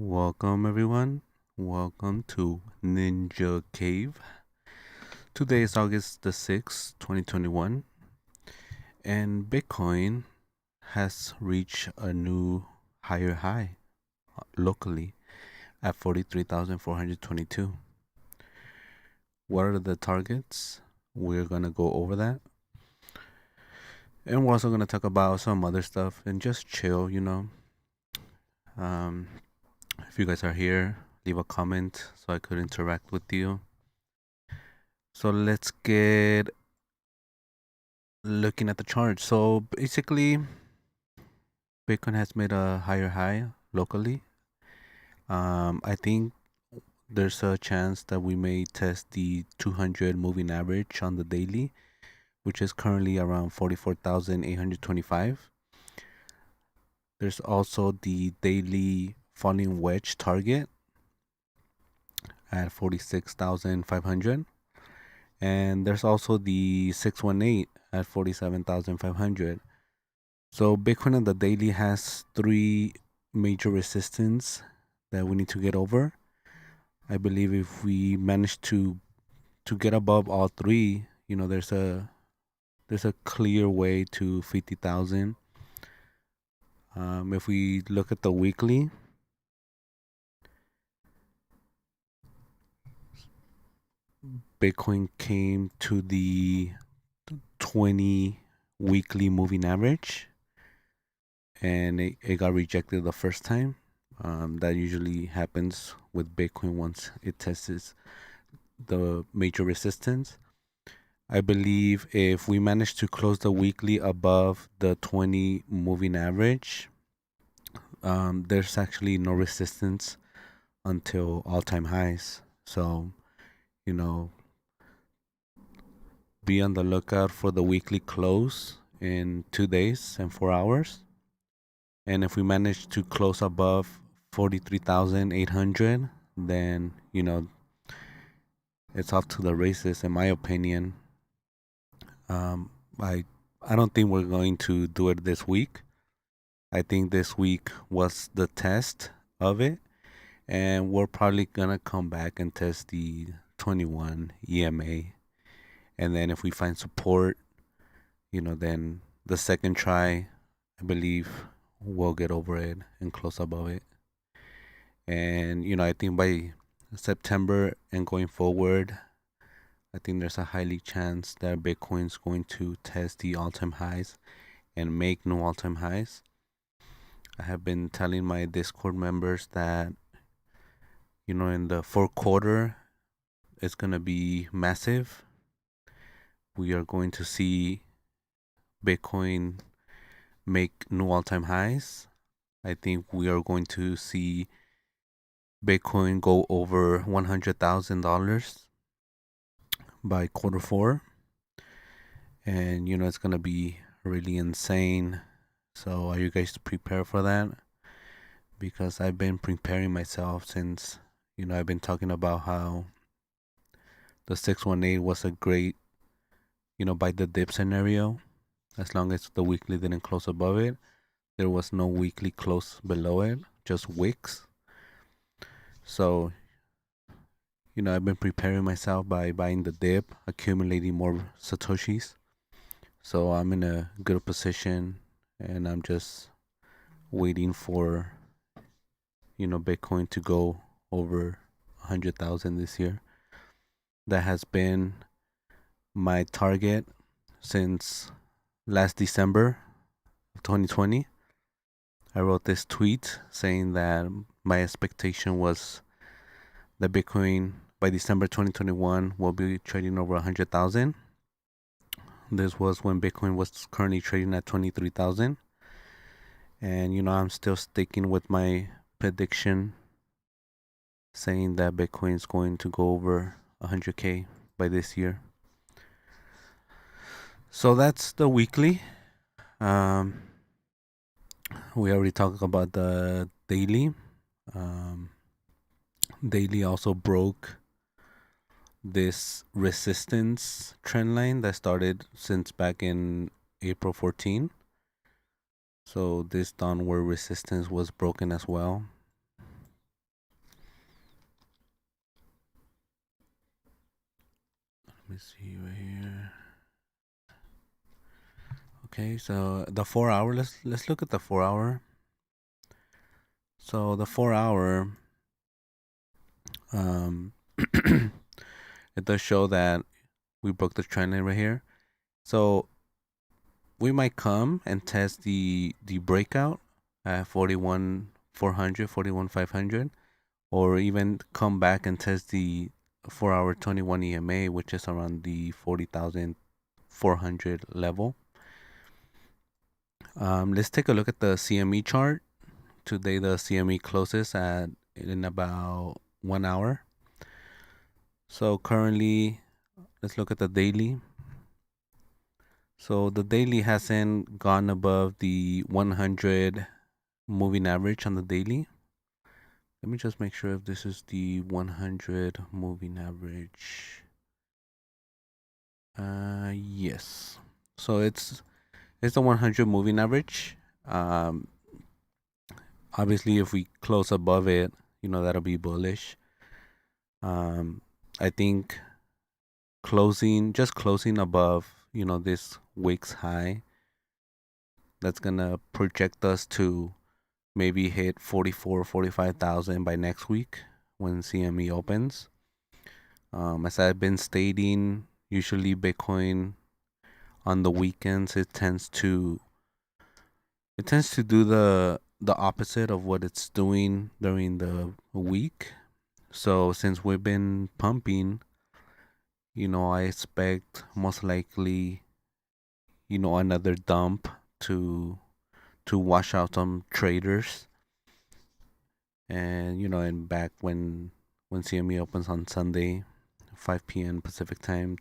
Welcome everyone. Welcome to Ninja Cave. Today is August the 6th, 2021, and Bitcoin has reached a new higher high locally at 43,422. What are the targets? We're going to go over that. And we're also going to talk about some other stuff and just chill. If you guys are here, leave a comment so I could interact with you. So let's get looking at the chart. So basically, Bitcoin has made a higher high locally. I think there's a chance that we may test the 200 moving average on the daily, which is currently around 44,825. There's also the daily falling wedge target at 46,500. And there's also the 618 at 47,500. So Bitcoin on the daily has three major resistance that we need to get over. I believe if we manage to get above all three, there's a clear way to 50,000. If we look at the weekly, Bitcoin came to the 20 weekly moving average, and it got rejected the first time. That usually happens with Bitcoin once it tests the major resistance. I believe if we manage to close the weekly above the 20 moving average, there's actually no resistance until all-time highs. So, be on the lookout for the weekly close in 2 days and 4 hours. And if we manage to close above 43,800, then, it's off to the races, in my opinion. I don't think we're going to do it this week. I think this week was the test of it, and we're probably gonna come back and test the 21 EMA, and then if we find support, then the second try, I believe we'll get over it and close above it. And I think by September and going forward, I think there's a highly chance that Bitcoin's going to test the all-time highs and make new all-time highs. I have been telling my Discord members that, in the fourth quarter, it's going to be massive. We are going to see Bitcoin make new all-time highs. I think we are going to see Bitcoin go over $100,000 by quarter four. And, it's going to be really insane. So are you guys prepared for that? Because I've been preparing myself since, I've been talking about how the 618 was a great, buy the dip scenario. As long as the weekly didn't close above it, there was no weekly close below it, just wicks. So, I've been preparing myself by buying the dip, accumulating more Satoshis. So I'm in a good position, and I'm just waiting for, Bitcoin to go over 100,000 this year. That has been my target since last December of 2020. I wrote this tweet saying that my expectation was that Bitcoin by December 2021 will be trading over 100,000. This was when Bitcoin was currently trading at 23,000. And, I'm still sticking with my prediction saying that Bitcoin is going to go over 100K by this year. So that's the weekly. We already talked about the daily. Daily also broke this resistance trend line that started since back in April 14. So this downward resistance was broken as well. see right here. Okay, so the 4 hour. Let's look at the 4 hour. So the 4 hour, it does show that we broke the trend line right here. So we might come and test the breakout at 41,400, 41,500, or even come back and test the 4 hour 21 EMA, which is around the 40,400 level. Let's take a look at the CME chart. Today the CME closes in about 1 hour. So currently, let's look at the daily. So the daily hasn't gone above the 100 moving average on the daily. Let me just make sure if this is the 100 moving average. Yes. So it's the 100 moving average. Obviously, if we close above it, that'll be bullish. I think just closing above, this wicks high, that's gonna project us to maybe hit 44, 45,000 by next week when CME opens. As I've been stating, usually Bitcoin on the weekends it tends to do the opposite of what it's doing during the week. So since we've been pumping, I expect most likely, another dump to wash out some traders. And and back when CME opens on Sunday, 5 p.m. Pacific time,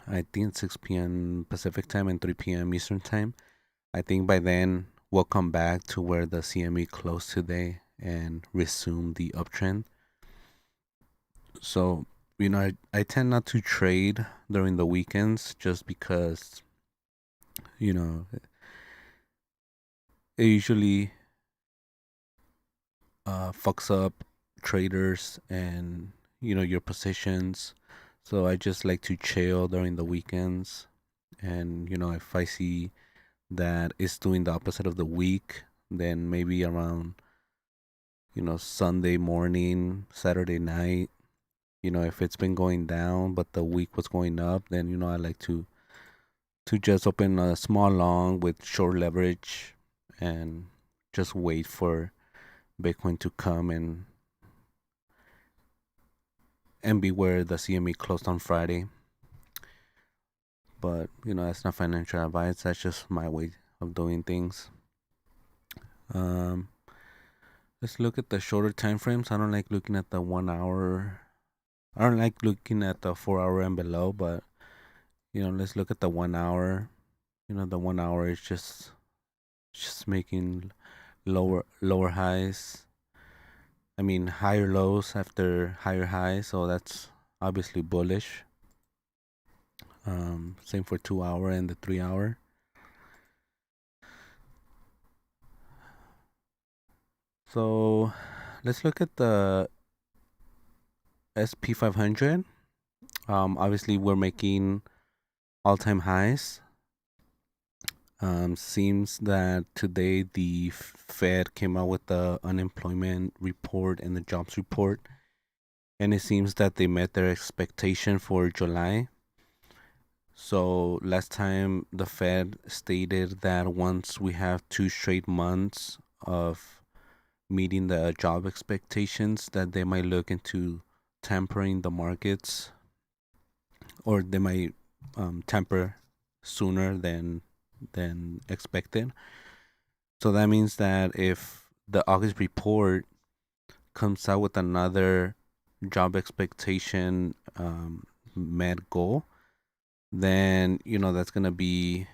I think it's 6 p.m. Pacific time and 3 p.m. Eastern time. I think by then we'll come back to where the CME closed today and resume the uptrend. So, I tend not to trade during the weekends just because, it usually fucks up traders and, your positions. So I just like to chill during the weekends. And, if I see that it's doing the opposite of the week, then maybe around, Sunday morning, Saturday night, if it's been going down but the week was going up, then I like to just open a small long with short leverage and just wait for Bitcoin to come and be where the CME closed on Friday. But that's not financial advice. That's just my way of doing things. Let's look at the shorter time frames. I don't like looking at the 1 hour. I don't like looking at the 4 hour and below, but let's look at the 1 hour. The 1 hour is just making lower highs. I mean higher lows after higher highs, so that's obviously bullish. Same for 2 hour and the 3 hour. So let's look at the SP 500. Obviously we're making all-time highs. Seems that today the Fed came out with the unemployment report and the jobs report, and it seems that they met their expectation for July. So last time the Fed stated that once we have 2 straight months of meeting the job expectations, that they might look into tempering the markets, or they might temper sooner than expected. So that means that if the August report comes out with another job expectation met goal, then that's gonna be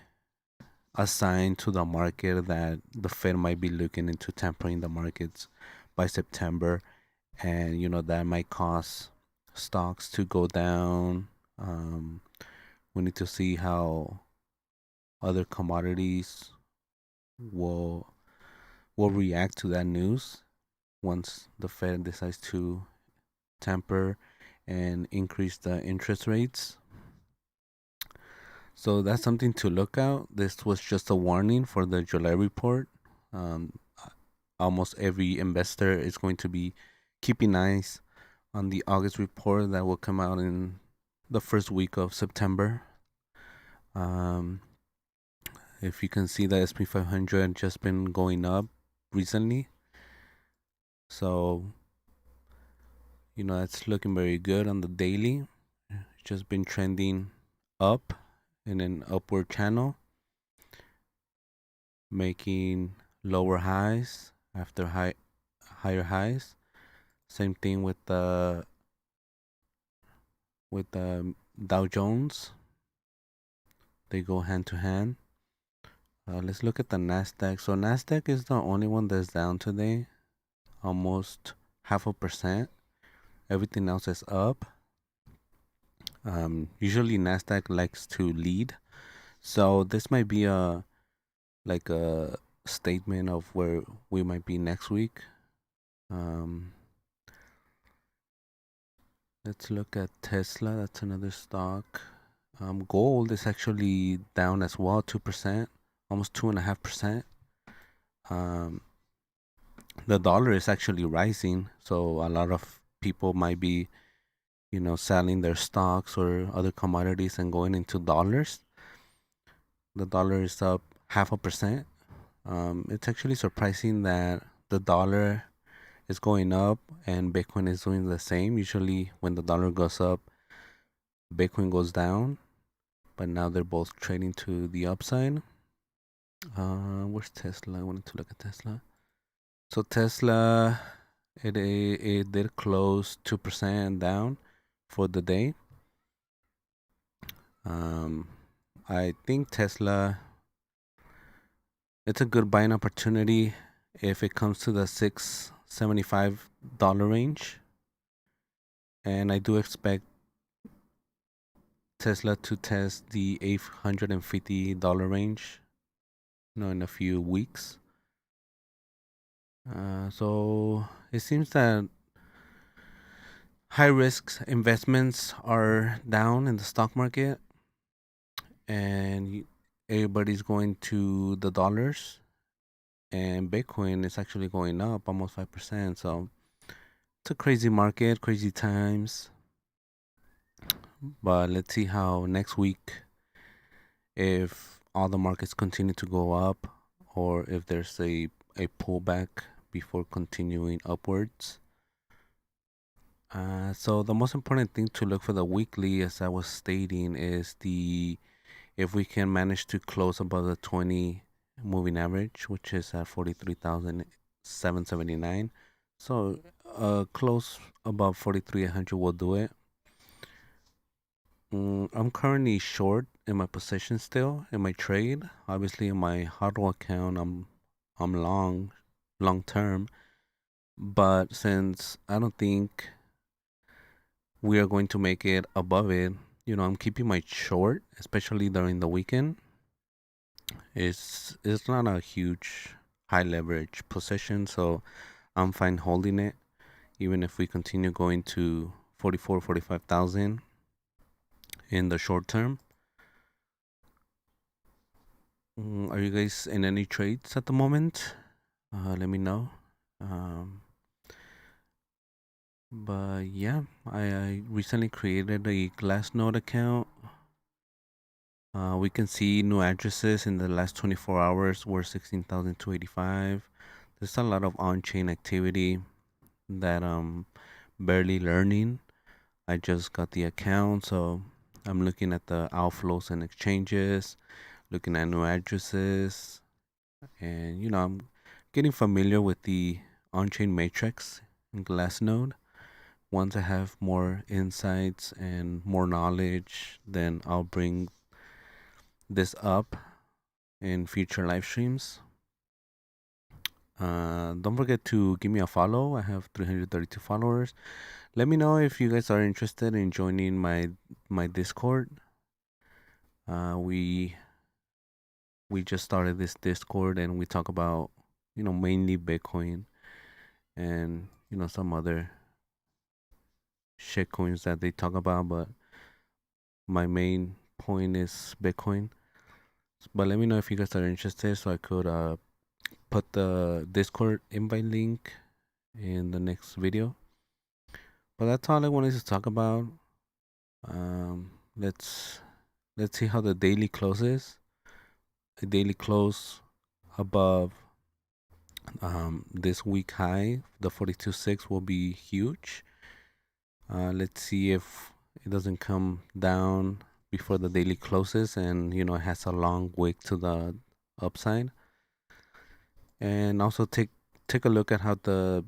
a sign to the market that the Fed might be looking into tempering the markets by September, and that might cause stocks to go down. We need to see how other commodities will react to that news once the Fed decides to temper and increase the interest rates. So that's something to look out. This was just a warning for the July report. Um, Almost every investor is going to be keeping eyes on the August report that will come out in the first week of September. Um, if you can see, the SP 500 just been going up recently. So, that's looking very good on the daily. It's just been trending up in an upward channel, making lower highs after higher highs. Same thing with the Dow Jones. They go hand to hand. Let's look at the Nasdaq. So Nasdaq is the only one that's down today, almost 0.5%. Everything else is up. Usually Nasdaq likes to lead, so this might be a statement of where we might be next week. Let's look at Tesla. That's another stock. Gold is actually down as well, 2%, almost 2.5%. The dollar is actually rising, so a lot of people might be, selling their stocks or other commodities and going into dollars. The dollar is up 0.5%. It's actually surprising that the dollar is going up and Bitcoin is doing the same. Usually, when the dollar goes up, Bitcoin goes down, but now they're both trading to the upside. Where's Tesla? I wanted to look at Tesla. So Tesla, it did close 2% down for the day. I think Tesla, it's a good buying opportunity if it comes to the $675 range, and I do expect Tesla to test the $850 range, in a few weeks. So it seems that high risk investments are down in the stock market, and everybody's going to the dollars, and Bitcoin is actually going up almost 5%. So it's a crazy market, crazy times. But let's see how next week, if all the markets continue to go up or if there's a pullback before continuing upwards. So the most important thing to look for the weekly, as I was stating, is if we can manage to close above the 20 moving average, which is at 43,779. So close above 4,300 will do it. I'm currently short in my position still in my trade. Obviously, in my HODL account, I'm long term. But since I don't think we are going to make it above it, I'm keeping my short, especially during the weekend. It's not a huge high leverage position, so I'm fine holding it, even if we continue going to 45,000 in the short term. Are you guys in any trades at the moment? Let me know. But yeah, I recently created a Glassnode account. We can see new addresses in the last 24 hours were 16,285. There's a lot of on-chain activity that I'm barely learning. I just got the account, so I'm looking at the outflows and exchanges, looking at new addresses, and I'm getting familiar with the on-chain matrix in Glassnode. Once I have more insights and more knowledge, then I'll bring this up in future live streams. Don't forget to give me a follow. I have 332 followers. Let me know if you guys are interested in joining my Discord. We just started this Discord and we talk about mainly Bitcoin and some other shitcoins that they talk about, but my main point is Bitcoin. But let me know if you guys are interested so I could put the Discord invite link in the next video. But that's all I wanted to talk about. Um, let's see how the daily closes. The daily close above this week high, the 42.6 will be huge. Let's see if it doesn't come down before the daily closes, and it has a long wick to the upside. And also take a look at how the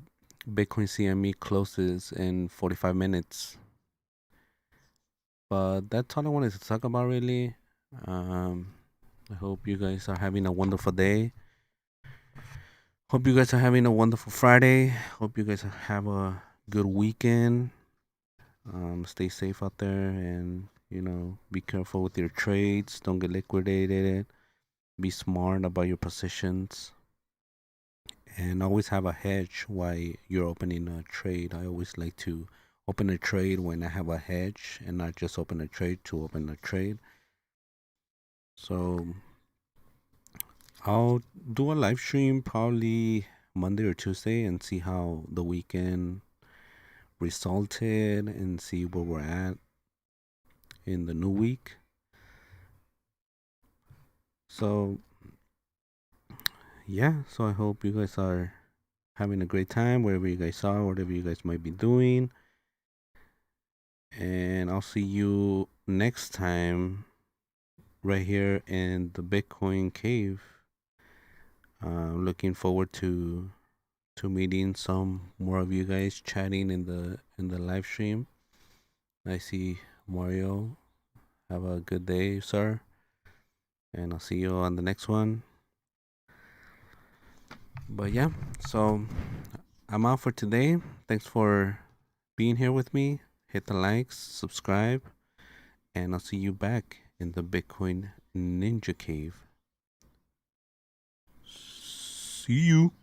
Bitcoin CME closes in 45 minutes. But that's all I wanted to talk about, really. I hope you guys are having a wonderful day. Hope you guys are having a wonderful Friday. Hope you guys have a good weekend. Stay safe out there, and be careful with your trades. Don't get liquidated. Be smart about your positions, and always have a hedge while you're opening a trade. I always like to open a trade when I have a hedge, and not just open a trade to open a trade. So I'll do a live stream probably Monday or Tuesday and see how the weekend resulted and see where we're at in the new week. So yeah, so I hope you guys are having a great time wherever you guys are, whatever you guys might be doing. And I'll see you next time right here in the Bitcoin cave. Looking forward to meeting some more of you guys chatting in the live stream. I see Mario. Have a good day, sir. And I'll see you on the next one. But yeah, so I'm out for today. Thanks for being here with me. Hit the likes, subscribe, and I'll see you back in the Bitcoin Ninja Cave. See you.